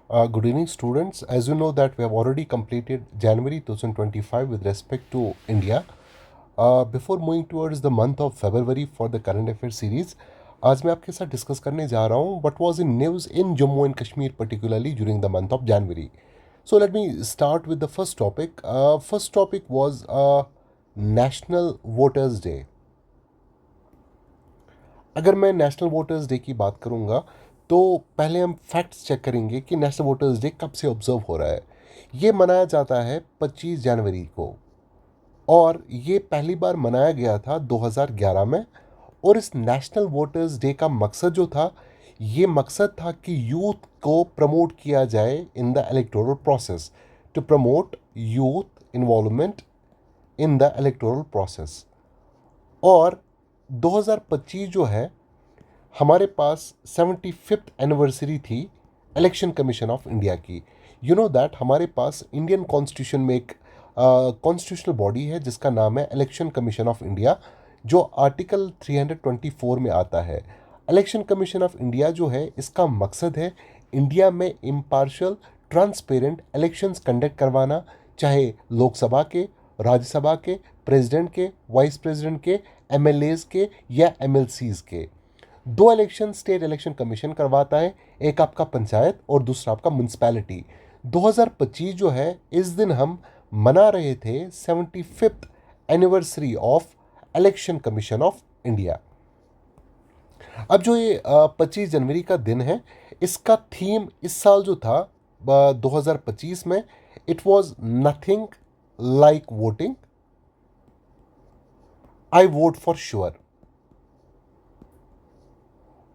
Good evening, students. As you know that we have already completed January 2025 with respect to India. Before moving towards the month of February for the current affairs series, आज मैं आपके साथ discuss करने जा रहा हूँ what was in news in Jammu and Kashmir particularly during the month of January. So let me start with the first topic. First topic was National Voters Day. अगर मैं नेशनल वोटर्स डे की बात करूंगा तो पहले हम facts check करेंगे कि नेशनल वोटर्स डे कब से ऑब्जर्व हो रहा है। ये मनाया जाता है 25 जनवरी को और ये पहली बार मनाया गया था 2011 में। और इस नेशनल वोटर्स डे का मकसद जो था, ये मकसद था कि यूथ को प्रमोट किया जाए in the electoral process, to promote youth involvement in the electoral process. और 2025 जो है, हमारे पास 75th एनिवर्सरी थी इलेक्शन कमीशन ऑफ इंडिया की। यू नो दैट हमारे पास इंडियन कॉन्स्टिट्यूशन में एक कॉन्स्टिट्यूशनल बॉडी है जिसका नाम है इलेक्शन कमीशन ऑफ इंडिया, जो आर्टिकल 324 में आता है। इलेक्शन कमीशन ऑफ इंडिया जो है, इसका मकसद है इंडिया में इम्पार्शल ट्रांसपेरेंट इलेक्शंस कंडक्ट करवाना, चाहे लोकसभा के, राज्यसभा के, प्रेसिडेंट के, वाइस प्रेसिडेंट के, एमएलएज के या एमएलसीज के। दो इलेक्शन स्टेट इलेक्शन कमीशन करवाता है, एक आपका पंचायत और दूसरा आपका म्यूनसिपैलिटी। 2025 जो है, इस दिन हम मना रहे थे 75th anniversary of election commission of India. अब जो ये 25 जनवरी का दिन है, इसका थीम इस साल जो था 2025 में, it was nothing like voting, I vote for sure.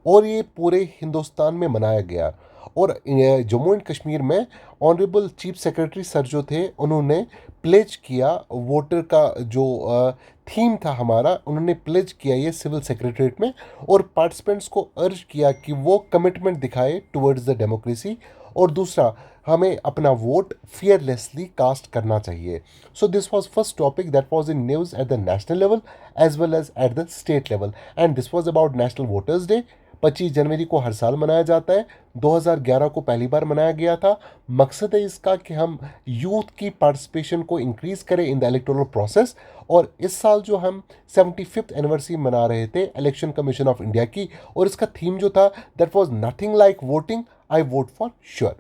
और ये पूरे हिंदुस्तान में मनाया गया। और जम्मू एंड कश्मीर में ऑनरेबल चीफ सेक्रेटरी सर जो थे, उन्होंने प्लेज किया वोटर का जो थीम था हमारा, उन्होंने प्लेज किया ये सिविल सेक्रेटरीट में, और पार्टिसिपेंट्स को अर्ज किया कि वो कमिटमेंट दिखाए टुवर्ड्स द डेमोक्रेसी। और दूसरा, हमें अपना वोट फियरलेसली कास्ट करना चाहिए। So this was first topic that was in news at the national level as well as at the state level, and this was about national voters day. 25 जनवरी को हर साल मनाया जाता है, 2011 को पहली बार मनाया गया था। मकसद है इसका कि हम यूथ की पार्टिसिपेशन को इंक्रीज करें इन द इलेक्टोरल प्रोसेस। और इस साल जो हम 75th एनिवर्सरी मना रहे थे इलेक्शन कमीशन ऑफ इंडिया की, और इसका थीम जो था, that was nothing like voting, I vote for sure.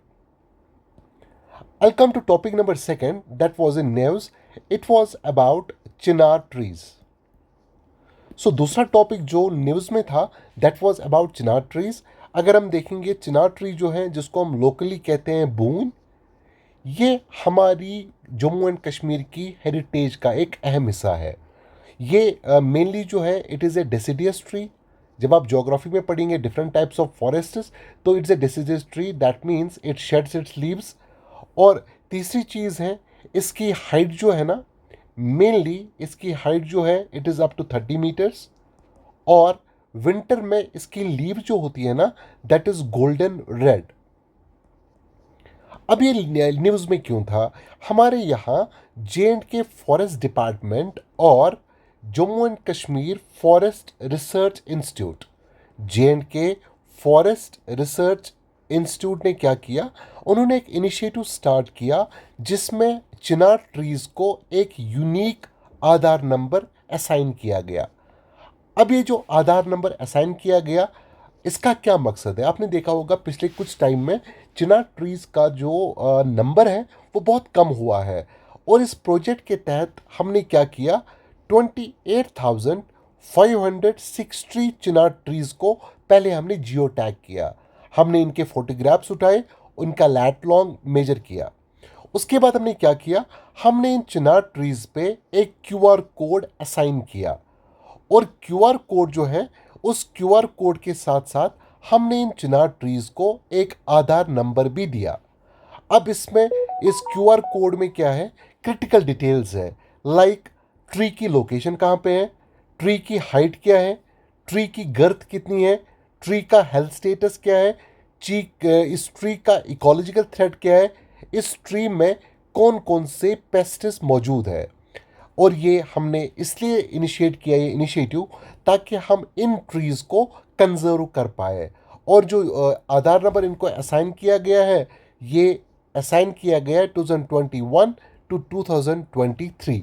I'll come to topic number second that was in news. It was about chinar trees. सो दूसरा topic जो न्यूज़ में था, that was about Chinar trees. अगर हम देखेंगे, चिनार tree जो है, जिसको हम लोकली कहते हैं बून, ये हमारी जम्मू एंड कश्मीर की हेरिटेज का एक अहम हिस्सा है। ये मेनली जो है, it is a deciduous tree. जब आप ज्योग्राफी में पढ़ेंगे डिफरेंट टाइप्स ऑफ फॉरेस्ट्स, तो it's a deciduous tree, that means it shades it's leaves. और तीसरी चीज़ है, इसकी हाइट जो है ना, मेनली इसकी हाइट जो है, it is up to 30 metres. और विंटर में इसकी लीव जो होती है ना, दैट इज गोल्डन रेड। अब ये न्यूज़ में क्यों था? हमारे यहाँ J&K फॉरेस्ट डिपार्टमेंट और Jammu and Kashmir forest research institute, J&K forest research institute ने क्या किया, उन्होंने एक इनिशिएटिव स्टार्ट किया जिसमें चिनार ट्रीज को एक यूनिक आधार नंबर असाइन किया गया। अब ये जो आधार नंबर असाइन किया गया, इसका क्या मकसद है? आपने देखा होगा पिछले कुछ टाइम में चिनार ट्रीज का जो नंबर है, वो बहुत कम हुआ है। और इस प्रोजेक्ट के तहत हमने क्या किया, 28,560 चिनार ट्रीज को पहले हमने जियो टैग किया। हमने इनके फोटोग्राफ्स उठाए, उनका लैट लॉन्ग मेजर किया। उसके बाद हमने क्या किया, हमने इन चिनार ट्रीज पे एक क्यूआर कोड असाइन किया। और क्यूआर कोड जो है, उस क्यूआर कोड के साथ साथ हमने इन चिनार ट्रीज को एक आधार नंबर भी दिया। अब इसमें इस क्यूआर कोड में क्या है, क्रिटिकल डिटेल्स है, लाइक ट्री की लोकेशन कहाँ पे है, ट्री की हाइट क्या है, ट्री की गर्थ कितनी है, ट्री का हेल्थ स्टेटस क्या है, इस ट्री का इकोलॉजिकल थ्रेट क्या है, इस ट्री में कौन कौन से पेस्टिस मौजूद है। और ये हमने इसलिए इनिशिएट किया ये इनिशिएटिव, ताकि हम इन ट्रीज़ को कंजर्व कर पाए। और जो आधार नंबर इनको असाइन किया गया है, ये असाइन किया गया 2021 टू 2023।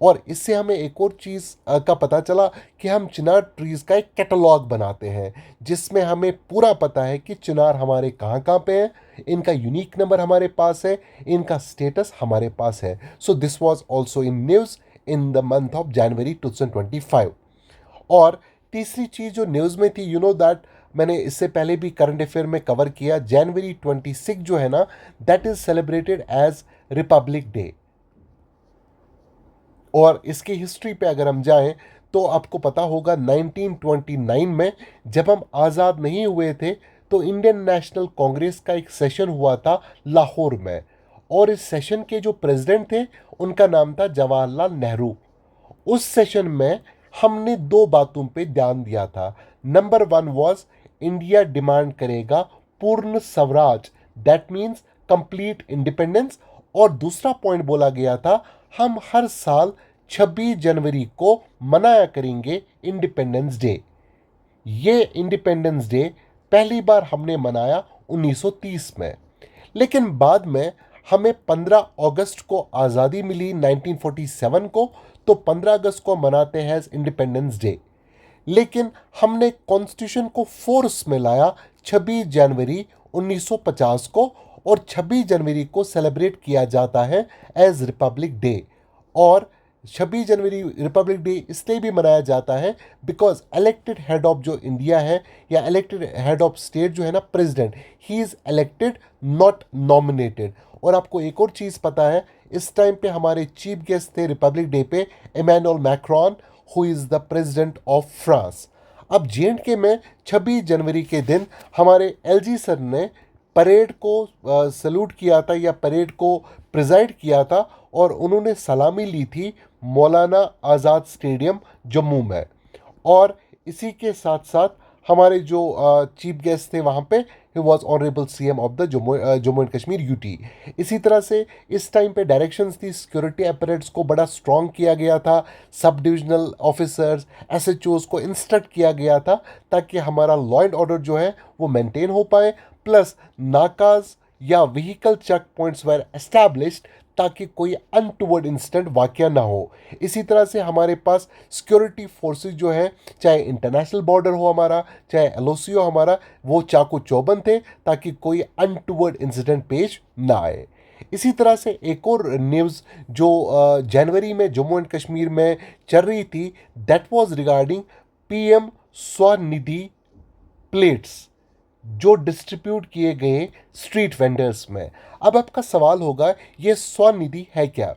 और इससे हमें एक और चीज़ का पता चला कि हम चिनार ट्रीज़ का एक कैटलॉग बनाते हैं जिसमें हमें पूरा पता है कि चिनार हमारे कहाँ कहाँ पे हैं, इनका यूनिक नंबर हमारे पास है, इनका स्टेटस हमारे पास है। So this was also in news in the month of January 2025। और तीसरी चीज़ जो न्यूज़ में थी, यू नो दैट मैंने इससे पहले भी करंट अफेयर में कवर किया, जनवरी 26 जो है ना, that is celebrated as Republic Day. और इसकी हिस्ट्री पे अगर हम जाएं तो आपको पता होगा 1929 में जब हम आज़ाद नहीं हुए थे तो इंडियन नेशनल कांग्रेस का एक सेशन हुआ था लाहौर में। और इस सेशन के जो प्रेसिडेंट थे उनका नाम था जवाहरलाल नेहरू। उस सेशन में हमने दो बातों पे ध्यान दिया था। Number one was India demand करेगा पूर्ण Swaraj, that means complete independence. और दूसरा पॉइंट बोला गया था हम हर साल 26 जनवरी को मनाया करेंगे इंडिपेंडेंस डे। ये इंडिपेंडेंस डे पहली बार हमने मनाया 1930 में। लेकिन बाद में हमें 15 अगस्त को आज़ादी मिली 1947 को, तो 15 अगस्त को मनाते हैं इंडिपेंडेंस डे। लेकिन हमने कॉन्स्टिट्यूशन को फोर्स में लाया 26 जनवरी 1950 को, और 26 जनवरी को सेलिब्रेट किया जाता है एज रिपब्लिक डे। और 26 जनवरी रिपब्लिक डे इसलिए भी मनाया जाता है बिकॉज इलेक्टेड हेड ऑफ जो इंडिया है या इलेक्टेड हेड ऑफ स्टेट जो है ना, president, he is elected not nominated. और आपको एक और चीज़ पता है, इस टाइम पे हमारे चीफ गेस्ट थे रिपब्लिक डे पे Emmanuel Macron, who is the president of France. अब जे में 26 जनवरी के दिन हमारे एलजी सर ने परेड को सल्यूट किया था या परेड को प्रिजाइड किया था, और उन्होंने सलामी ली थी मौलाना आज़ाद स्टेडियम जम्मू में। और इसी के साथ साथ हमारे जो चीफ गेस्ट थे वहाँ पे, he was honourable CM of the Jammu and Kashmir UT. इसी तरह से इस टाइम पे डायरेक्शंस थी, सिक्योरिटी अपरेट्स को बड़ा स्ट्रॉन्ग किया गया था, सब डिविजनल ऑफिसर्स एसएचओज को इंस्ट्रक्ट किया गया था ताकि हमारा लॉ एंड ऑर्डर जो है वो मेंटेन हो पाए। प्लस नाकाज या vehicle check points were established ताकि कोई अनटूवर्ड इंसिडेंट वाकया ना हो। इसी तरह से हमारे पास सिक्योरिटी फोर्सेस जो है, चाहे इंटरनेशनल बॉर्डर हो हमारा, चाहे एलओसी हो हमारा, वो चाकू चौबंद थे ताकि कोई अनटूवर्ड इंसिडेंट पेश ना आए। इसी तरह से एक और न्यूज़ जो जनवरी में जम्मू एंड कश्मीर में चल रही थी, that was regarding PM Svanidhi plates जो डिस्ट्रीब्यूट किए गए स्ट्रीट वेंडर्स में। अब आपका सवाल होगा ये स्वनिधि है क्या?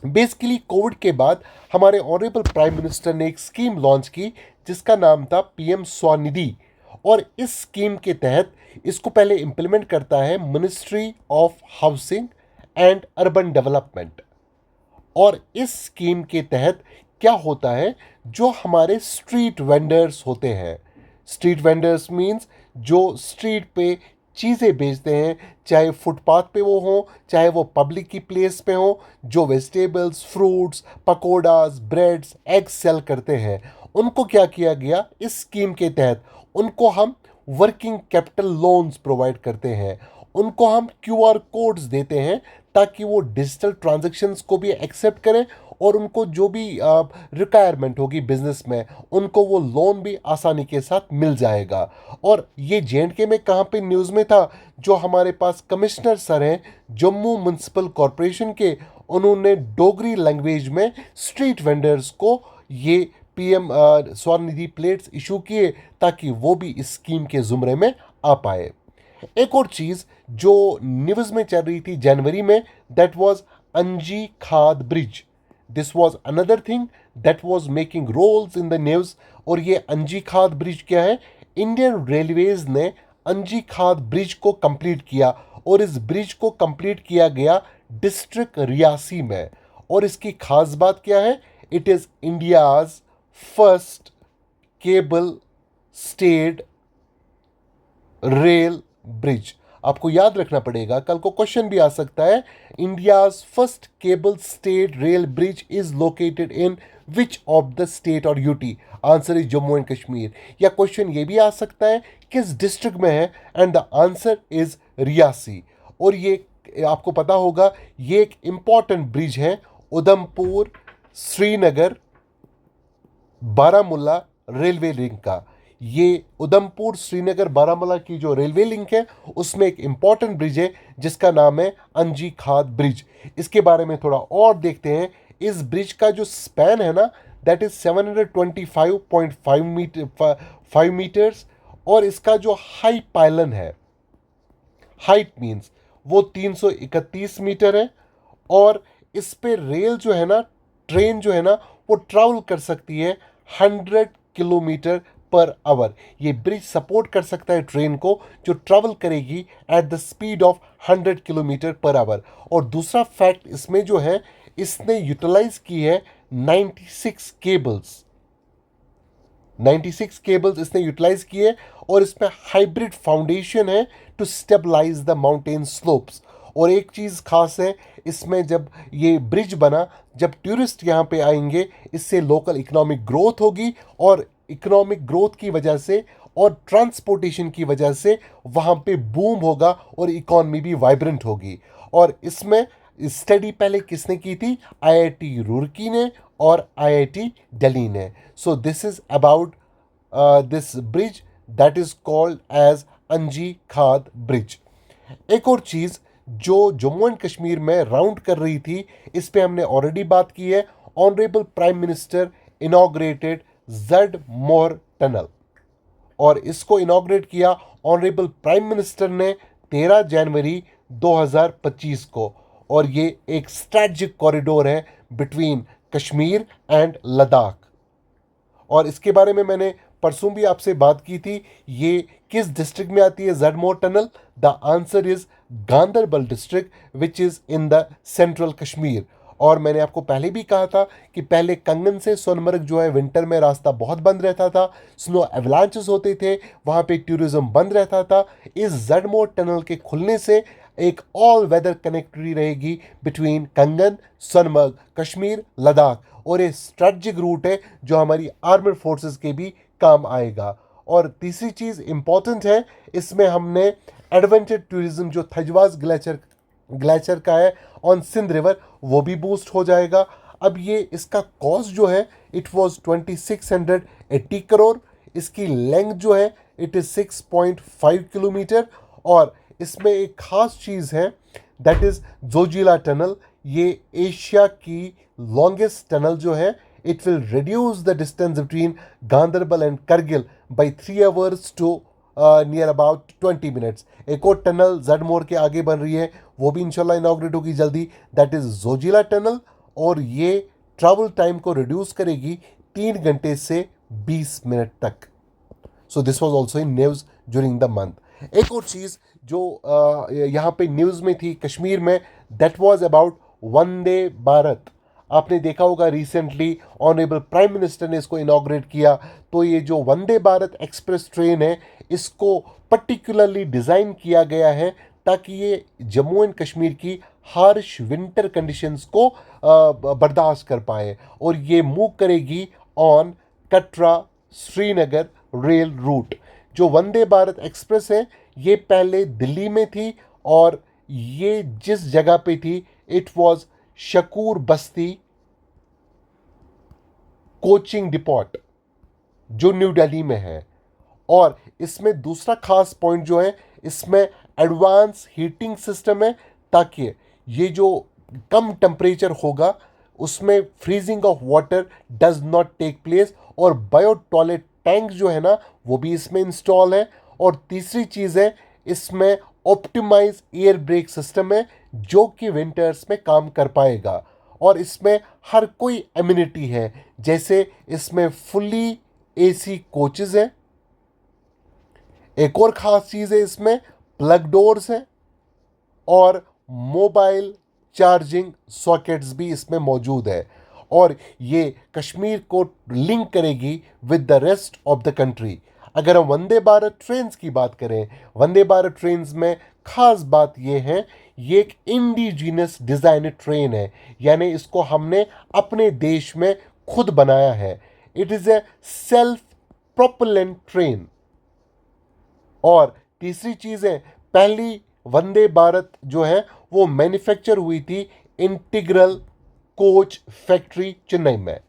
बेसिकली कोविड के बाद हमारे ऑनरेबल प्राइम मिनिस्टर ने एक स्कीम लॉन्च की जिसका नाम था पीएम स्वनिधि। और इस स्कीम के तहत इसको पहले इंप्लीमेंट करता है ministry of housing and urban development. और इस स्कीम के तहत क्या होता है, जो हमारे स्ट्रीट वेंडर्स होते हैं, स्ट्रीट वेंडर्स मींस जो स्ट्रीट पे चीज़ें बेचते हैं, चाहे फुटपाथ पे वो हों, चाहे वो पब्लिक की प्लेस पे हों, जो vegetables, fruits, pakodas, breads, eggs sale करते हैं, उनको क्या किया गया इस स्कीम के तहत, उनको हम वर्किंग कैपिटल लोन्स प्रोवाइड करते हैं, उनको हम क्यूआर कोड्स देते हैं ताकि वो डिजिटल ट्रांजैक्शंस को भी एक्सेप्ट करें, और उनको जो भी रिक्वायरमेंट होगी बिजनेस में, उनको वो लोन भी आसानी के साथ मिल जाएगा। और ये जे में कहाँ पे न्यूज़ में था, जो हमारे पास कमिश्नर सर हैं जम्मू म्यूनसिपल कॉरपोरेशन के, उन्होंने डोगरी लैंग्वेज में स्ट्रीट वेंडर्स को ये पीएम स्वनिधि प्लेट्स इशू किए ताकि वो भी इस स्कीम के जुमरे में आ पाए। एक और चीज़ जो न्यूज़ में चल रही थी जनवरी में, that was Anji Khad bridge. This was another thing that was making rolls in the news. और ये अंजी खाद ब्रिज क्या है? इंडियन रेलवेज ने अंजी खाद ब्रिज को कंप्लीट किया, और इस ब्रिज को कंप्लीट किया गया डिस्ट्रिक्ट रियासी में। और इसकी खास बात क्या है? It is India's first cable stayed rail bridge. आपको याद रखना पड़ेगा, कल को क्वेश्चन भी आ सकता है, India's first cable stayed rail bridge is located in which of the state और UT? Answer is Jammu and Kashmir. या क्वेश्चन ये भी आ सकता है किस डिस्ट्रिक्ट में है, and the answer is Reasi. और ये आपको पता होगा ये एक इम्पॉर्टेंट ब्रिज है उधमपुर श्रीनगर बारामूला रेलवे लिंक का। ये उधमपुर श्रीनगर बारामूला की जो रेलवे लिंक है उसमें एक इम्पॉर्टेंट ब्रिज है जिसका नाम है अंजी खाद ब्रिज। इसके बारे में थोड़ा और देखते हैं। इस ब्रिज का जो स्पैन है ना दैट इज 725.5 मीटर 5 मीटर्स, और इसका जो हाई पायलन है, हाइट मींस वो 331 मीटर है। और इस पे रेल जो है ना, ट्रेन जो है ना, वो ट्रैवल कर सकती है 100 किलोमीटर पर आवर। ये ब्रिज सपोर्ट कर सकता है ट्रेन को जो ट्रैवल करेगी at the speed of 100 kilometre per hour. और दूसरा फैक्ट इसमें जो है, इसने यूटिलाइज की है 96 केबल्स इसने यूटिलाइज किए, और इसमें हाइब्रिड फाउंडेशन है to stabilise the mountain slopes. और एक चीज़ खास है इसमें, जब ये ब्रिज बना, जब टूरिस्ट यहाँ पे आएंगे इससे लोकल इकोनॉमिक ग्रोथ होगी, और इकोनॉमिक ग्रोथ की वजह से और ट्रांसपोर्टेशन की वजह से वहाँ पे बूम होगा और इकॉनमी भी वाइब्रेंट होगी। और इसमें स्टडी पहले किसने की थी? आईआईटी रुड़की ने और आईआईटी दिल्ली ने। So this is about this bridge that is called as Anji Khad bridge. एक और चीज़ जो जम्मू एंड कश्मीर में राउंड कर रही थी, इस पे हमने ऑलरेडी बात की है। Honourable prime minister inaugurated Z Morh tunnel, और इसको इनॉग्रेट किया ऑनरेबल प्राइम मिनिस्टर ने 13 जनवरी 2025 को। और ये एक स्ट्रेटजिक कॉरिडोर है बिटवीन कश्मीर एंड लद्दाख। और इसके बारे में मैंने परसों भी आपसे बात की थी। ये किस डिस्ट्रिक्ट में आती है Z Morh tunnel? The answer is Ganderbal district which is in the central Kashmir. और मैंने आपको पहले भी कहा था कि पहले कंगन से सोनमर्ग जो है विंटर में रास्ता बहुत बंद रहता था, स्नो एवलांचेस होते थे, वहाँ पे टूरिज्म बंद रहता था। इस ज़ड-मोर टनल के खुलने से एक ऑल वेदर कनेक्टिविटी रहेगी बिटवीन कंगन, सोनमर्ग, कश्मीर, लद्दाख। और ये स्ट्रेटजिक रूट है जो हमारी आर्मड फोर्सेस के भी काम आएगा। और तीसरी चीज़ इंपॉर्टेंट है, इसमें हमने एडवेंचर टूरिज्म जो थजवास ग्लेशियर का है ऑन सिंध रिवर, वो भी बूस्ट हो जाएगा। अब ये इसका कॉस्ट जो है इट वाज 2680 करोड़। इसकी लेंथ जो है इट इज़ 6.5 किलोमीटर। और इसमें एक खास चीज़ है दैट इज़ जोजिला टनल। ये एशिया की लॉन्गेस्ट टनल जो है, it will reduce the distance between Ganderbal and Kargil by 3 hours to near about 20 minutes. एक और टनल ज़ड-मोर के आगे बन रही है, वो भी इंशाल्लाह इनॉग्रेट होगी जल्दी, दैट इज़ जोजिला टनल। और ये ट्रैवल टाइम को रिड्यूस करेगी 3 घंटे से 20 मिनट तक। So this was also in news during the month. एक और चीज़ जो यहाँ पे न्यूज़ में थी कश्मीर में, that was about Vande Bharat. आपने देखा होगा रिसेंटली ऑनरेबल प्राइम मिनिस्टर ने इसको इनॉग्रेट किया। तो ये जो वंदे भारत एक्सप्रेस ट्रेन है, इसको पर्टिकुलरली डिज़ाइन किया गया है ताकि ये जम्मू एंड कश्मीर की हार्श विंटर कंडीशंस को बर्दाश्त कर पाए। और ये मूव करेगी on Katra Srinagar rail route. जो वंदे भारत एक्सप्रेस है ये पहले दिल्ली में थी, और ये जिस जगह पे थी it was Shakoor Basti coaching depot जो न्यू दिल्ली में है। और इसमें दूसरा खास पॉइंट जो है, इसमें एडवांस हीटिंग सिस्टम है ताकि ये जो कम टेम्परेचर होगा उसमें freezing of water does not take place. और बायो टॉयलेट टैंक जो है ना वो भी इसमें इंस्टॉल है। और तीसरी चीज़ है, इसमें ऑप्टिमाइज एयर ब्रेक सिस्टम है जो कि विंटर्स में काम कर पाएगा। और इसमें हर कोई एमिनिटी है, जैसे इसमें फुल्ली एसी कोचेज़ हैं। एक और ख़ास चीज़ है, इसमें प्लग डोर्स हैं और मोबाइल चार्जिंग सॉकेट्स भी इसमें मौजूद है। और ये कश्मीर को लिंक करेगी with the rest of the country. अगर हम वंदे भारत ट्रेन्स की बात करें, वंदे भारत ट्रेन्स में ख़ास बात यह है, ये एक इंडिजीनस डिज़ाइन ट्रेन है, यानी इसको हमने अपने देश में खुद बनाया है। It is a self propellant train. और तीसरी चीज़ है, पहली वंदे भारत जो है वो मैन्युफैक्चर हुई थी इंटीग्रल कोच फैक्ट्री चेन्नई में।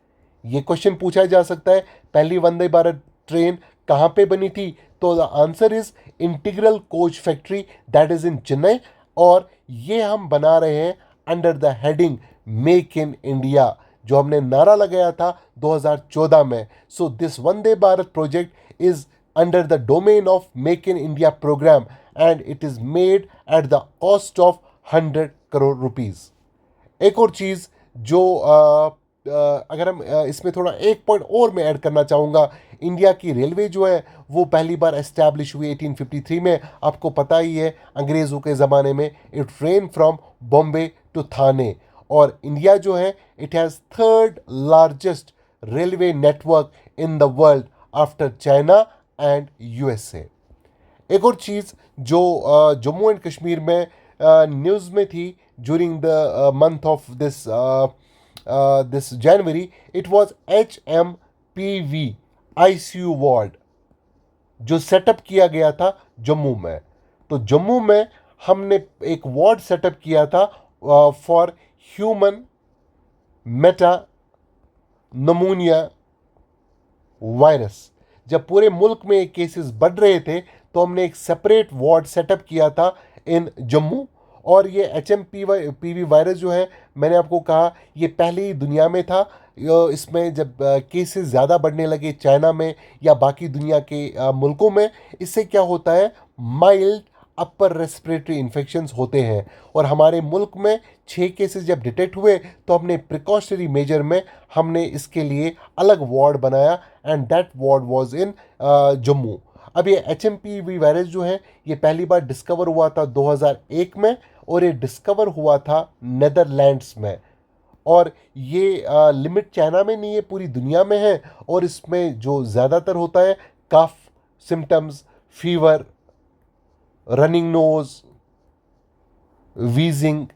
ये क्वेश्चन पूछा जा सकता है, पहली वंदे भारत ट्रेन कहाँ पे बनी थी? तो the answer is integral coach factory that is in Chennai. और ये हम बना रहे हैं under the heading make in India, जो हमने नारा लगाया था 2014 में। So this Vande Bharat project is under the domain of Make in India program and it is made at the cost of 100 crore rupees। एक और चीज़ जो अगर हम इसमें थोड़ा एक पॉइंट और मैं ऐड करना चाहूँगा, इंडिया की रेलवे जो है वो पहली बार एस्टैब्लिश हुई 1853 में। आपको पता ही है अंग्रेज़ों के ज़माने में it ran from Bombay to Thane. और इंडिया जो है it has third largest railway network in the world after China and USA. एक और चीज़ जो जम्मू एंड कश्मीर में न्यूज़ में थी during the month of this January, it was HMPV ICU ward जो सेटअप किया गया था जम्मू में। तो जम्मू में हमने एक वार्ड सेटअप किया था फॉर ह्यूमन मेटा नमूनिया वायरस। जब पूरे मुल्क में केसेस बढ़ रहे थे तो हमने एक सेपरेट वार्ड सेटअप किया था इन जम्मू। और ये HMPV वायरस जो है, मैंने आपको कहा ये पहले ही दुनिया में था। इसमें जब केसेस ज़्यादा बढ़ने लगे चाइना में या बाकी दुनिया के मुल्कों में, इससे क्या होता है, माइल्ड अपर रेस्पिरेटरी इन्फेक्शंस होते हैं। और हमारे मुल्क में 6 केसेस जब डिटेक्ट हुए तो हमने प्रिकॉशनरी मेजर में हमने इसके लिए अलग वार्ड बनाया and that ward was in Jammu. अब ये HMPV वायरस जो है ये पहली बार डिस्कवर हुआ था 2001 में और ये डिस्कवर हुआ था नेदरलैंड्स में। और ये लिमिट चाइना में नहीं है, पूरी दुनिया में है। और इसमें जो ज़्यादातर होता है cough symptoms, fever, running nose, wheezing,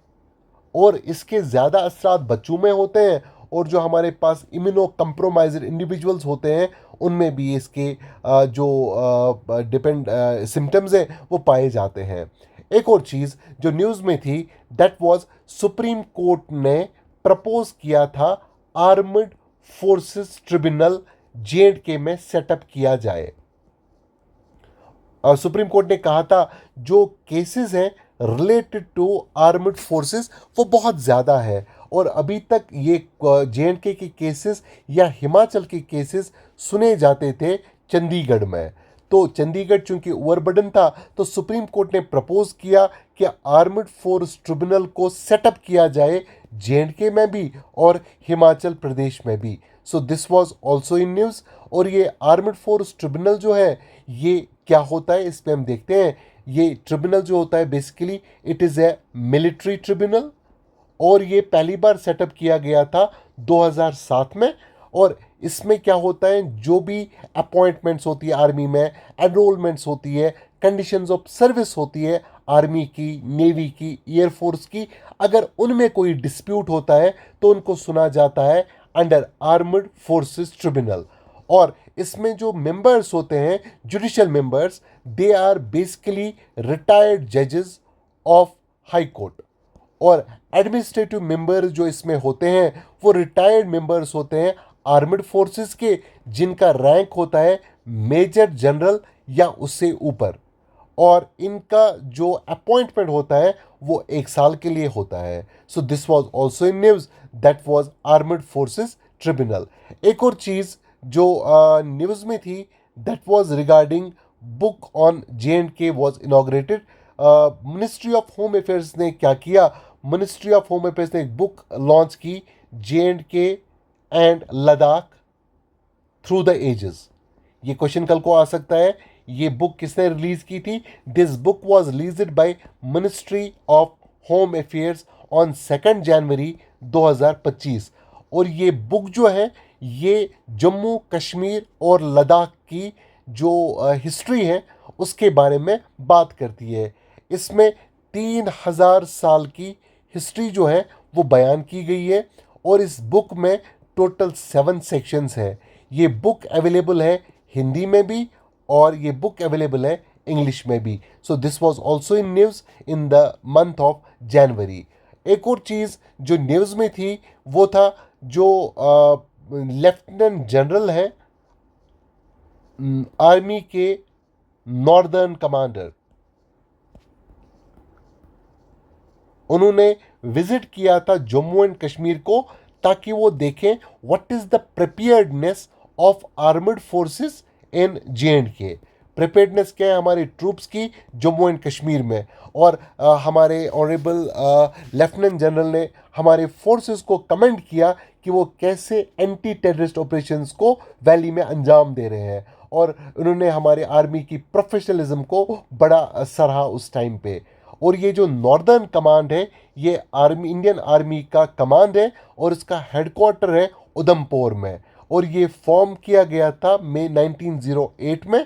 और इसके ज़्यादा असरात बच्चों में होते हैं। और जो हमारे पास इम्यूनो कंप्रोमाइज्ड इंडिविजुअल्स होते हैं उनमें भी इसके जो डिपेंड सिम्टम्स हैं वो पाए जाते हैं। एक और चीज़ जो न्यूज़ में थी दैट वाज सुप्रीम कोर्ट ने प्रपोज किया था आर्मड फोर्सेस ट्रिब्यूनल J&K में सेटअप किया जाए। सुप्रीम कोर्ट ने कहा था जो केसेस हैं रिलेटेड टू आर्मड फोर्सेस वो बहुत ज़्यादा है। और अभी तक ये J&K के केसेस या हिमाचल के केसेस सुने जाते थे चंडीगढ़ में। तो चंडीगढ़ चूंकि ओवरबर्डन था तो सुप्रीम कोर्ट ने प्रपोज किया कि आर्मड फोर्स ट्रिब्यूनल को सेटअप किया जाए J&K में भी और हिमाचल प्रदेश में भी। सो this was also in news. और ये आर्मड फोर्स ट्रिब्यूनल जो है ये क्या होता है इस पे हम देखते हैं। ये ट्रिब्यूनल जो होता है basically it is a military tribunal और ये पहली बार सेटअप किया गया था 2007 में। और इसमें क्या होता है, जो भी अपॉइंटमेंट्स होती है आर्मी में, एनरोलमेंट्स होती है, कंडीशंस ऑफ सर्विस होती है आर्मी की, नेवी की, एयरफोर्स की, अगर उनमें कोई डिस्प्यूट होता है तो उनको सुना जाता है अंडर आर्मड फोर्सेस ट्रिब्यूनल। और इसमें जो मेंबर्स होते हैं judicial members, they are basically retired जजेस ऑफ हाई कोर्ट। और एडमिनिस्ट्रेटिव मेंबर जो इसमें होते हैं वो रिटायर्ड मेंबर्स होते हैं आर्मड फोर्सेस के, जिनका रैंक होता है मेजर जनरल या उससे ऊपर। और इनका जो अपॉइंटमेंट होता है वो 1 साल के लिए होता है। So this was also in news that was armed forces tribunal. एक और चीज़ जो न्यूज़ में थी that was regarding book on J&K was inaugurated. Ministry of home affairs ने क्या किया, मिनिस्ट्री ऑफ होम अफेयर्स ने एक बुक लॉन्च की J&K and Ladakh through the ages. ये क्वेश्चन कल को आ सकता है, ये बुक किसने रिलीज की थी? This book was released by ministry of home affairs on 2 जनवरी 2025। और ये बुक जो है ये जम्मू कश्मीर और लद्दाख की जो हिस्ट्री है उसके बारे में बात करती है। इसमें 3000 साल की हिस्ट्री जो है वो बयान की गई है। और इस बुक में टोटल 7 सेक्शंस हैं। ये बुक अवेलेबल है हिंदी में भी और ये बुक अवेलेबल है इंग्लिश में भी. So this was also in news in the month of January. एक और चीज़ जो न्यूज़ में थी वो था जो लेफ्टिनेंट जनरल है आर्मी के नॉर्दर्न कमांडर, उन्होंने विजिट किया था जम्मू एंड कश्मीर को ताकि वो देखें what is the preparedness of armed forces in J and K. Preparedness क्या है हमारे ट्रूप्स की जम्मू एंड कश्मीर में. और हमारे ऑनरेबल लेफ्टिनेंट जनरल ने हमारे फोर्सेस को कमेंट किया कि वो कैसे एंटी टेररिस्ट ऑपरेशंस को वैली में अंजाम दे रहे हैं. और उन्होंने हमारे आर्मी की प्रोफेशनलिज्म को बड़ा सराहा उस टाइम पे. और ये जो नॉर्दर्न कमांड है ये आर्मी इंडियन आर्मी का कमांड है और इसका हेडक्वार्टर है उधमपुर में. और ये फॉर्म किया गया था मई 1908 में.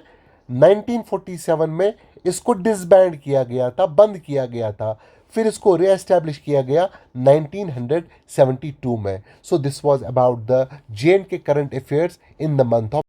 1947 में इसको डिसबैंड किया गया था, बंद किया गया था. फिर इसको रीएस्टैब्लिश किया गया 1972 में. So this was about the J and K current affairs in the month of